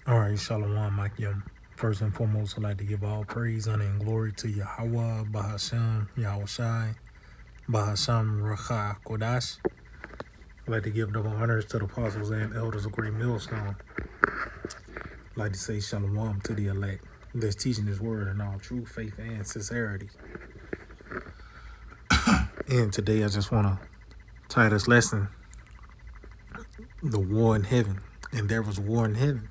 All right, Shalom, Makim. First and foremost, I'd like to give all praise, honor, and glory to Yahweh, Bahasham, Yahushai, Bahasham, Racha, Kodash. I'd like to give double honors to the apostles and elders of Great Millstone. I'd like to say Shalom to the elect that's teaching this word in all true faith and sincerity. And today I just want to tie this lesson, the war in heaven. And there was war in heaven.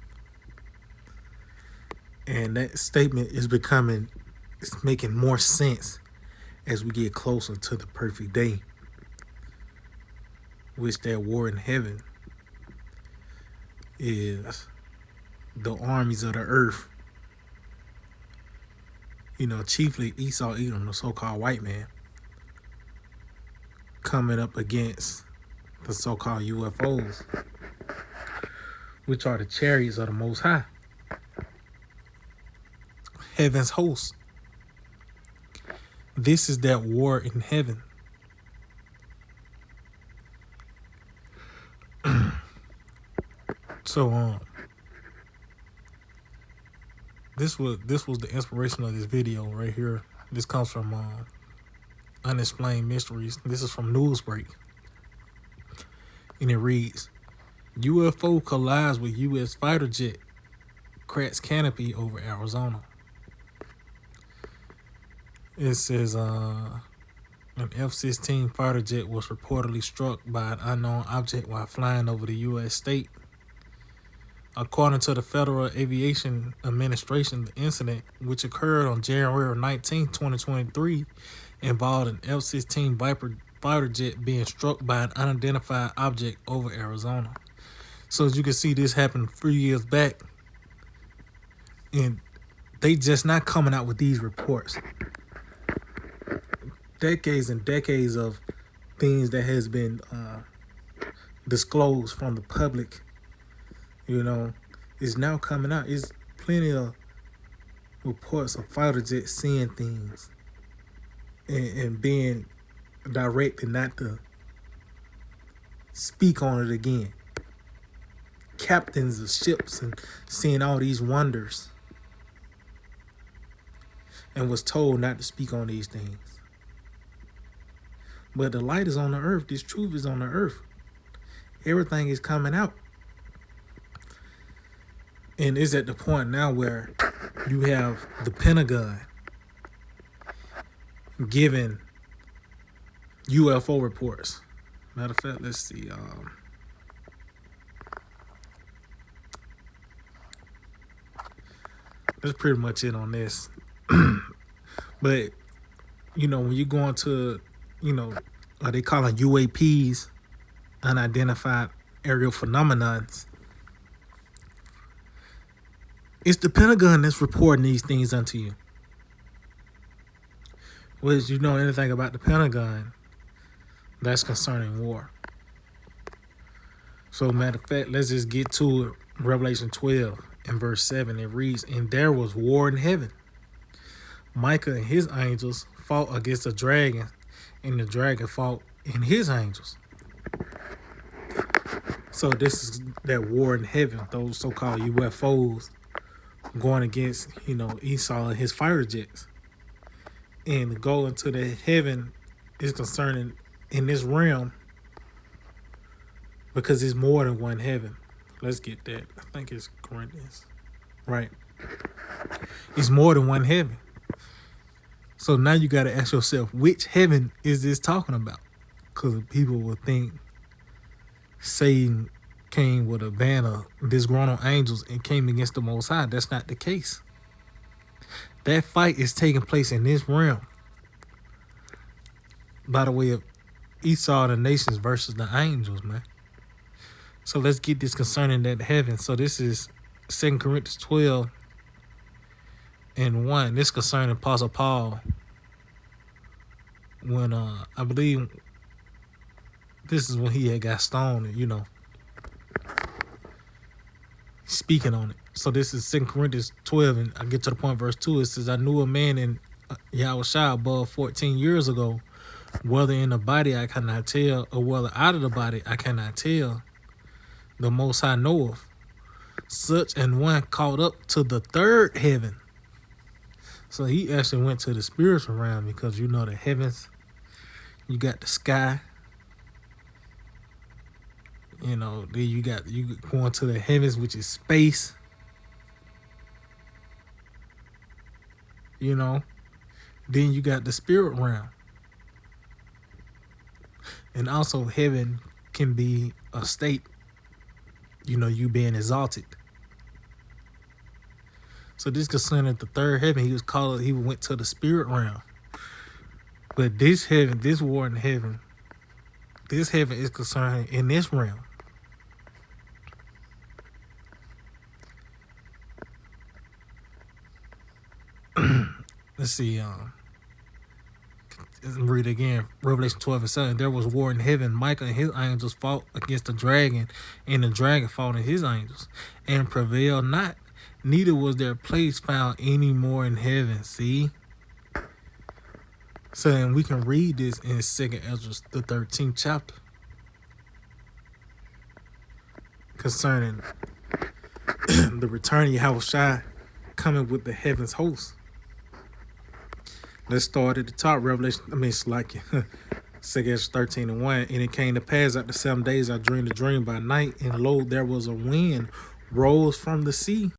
And that statement is it's making more sense as we get closer to the perfect day, which that war in heaven is the armies of the earth, chiefly Esau, Edom, the so-called white man, coming up against the so-called UFOs, which are the chariots of the Most High, heaven's host. This is that war in heaven. So this was the inspiration of this video right here. This comes from Unexplained Mysteries. This is from Newsbreak, and it reads: UFO collides with U.S. fighter jet, cracks canopy over Arizona. It says an F-16 fighter jet was reportedly struck by an unknown object while flying over the U.S. state. According to the Federal Aviation Administration, the incident, which occurred on January 19, 2023, involved an F-16 Viper fighter jet being struck by an unidentified object over Arizona. So as you can see, this happened 3 years back, and they just not coming out with these reports. Decades and decades of things that has been disclosed from the public, is now coming out. There's plenty of reports of fighter jets seeing things and being directed not to speak on it again. Captains of ships and seeing all these wonders and was told not to speak on these things. But the light is on the earth. This truth is on the earth. Everything is coming out. And it's at the point now where you have the Pentagon giving UFO reports. Matter of fact, let's see. That's pretty much it on this. But, when you go into, they call them UAPs, unidentified aerial phenomenons. It's the Pentagon that's reporting these things unto you. Well, as you know anything about the Pentagon, that's concerning war. So, matter of fact, let's just get to it. Revelation 12 and verse 7, it reads, "And there was war in heaven. Michael and his angels fought against the dragon, and the dragon fought and his angels." So this is that war in heaven, those so-called UFOs going against, Esau and his fighter jets. And to go into the heaven is concerning in this realm because it's more than one heaven. Let's get that. I think it's Corinthians. Right. It's more than one heaven. So now you got to ask yourself, which heaven is this talking about? Because people will think Satan came with a band of disgruntled angels and came against the Most High. That's not the case. That fight is taking place in this realm by the way of Esau and the nations versus the angels, man. So let's get this concerning that heaven. So this is 2 Corinthians 12 and 1. This concerning Apostle Paul when I believe this is when he had got stoned, speaking on it. So this is 2 Corinthians 12, and I get to the point, verse 2. It says, "I knew a man in Yahushua above 14 years ago, whether in the body I cannot tell, or whether out of the body I cannot tell. The Most High knoweth. Such an one caught up to the third heaven. So he actually went to the spiritual realm, because you know the heavens, you got the sky, you know, then you going to the heavens, which is space, you know. Then you got the spirit realm. And also heaven can be a state, you know, you being exalted. So this concerning the third heaven, he went to the spirit realm. But this heaven, this war in heaven, this heaven is concerned in this realm. Let's see, let's read again. Revelation 12:7. There was war in heaven. Michael and his angels fought against the dragon, and the dragon fought and his angels, and prevailed not. Neither was their place found any more in heaven. See? So then we can read this in 2nd Ezra, the 13th chapter, concerning the return of Yahushua coming with the heavens host. Let's start at the top. It's like 2nd Ezra 13:1. And it came to pass after 7 days I dreamed a dream by night, and lo, there was a wind rose from the sea,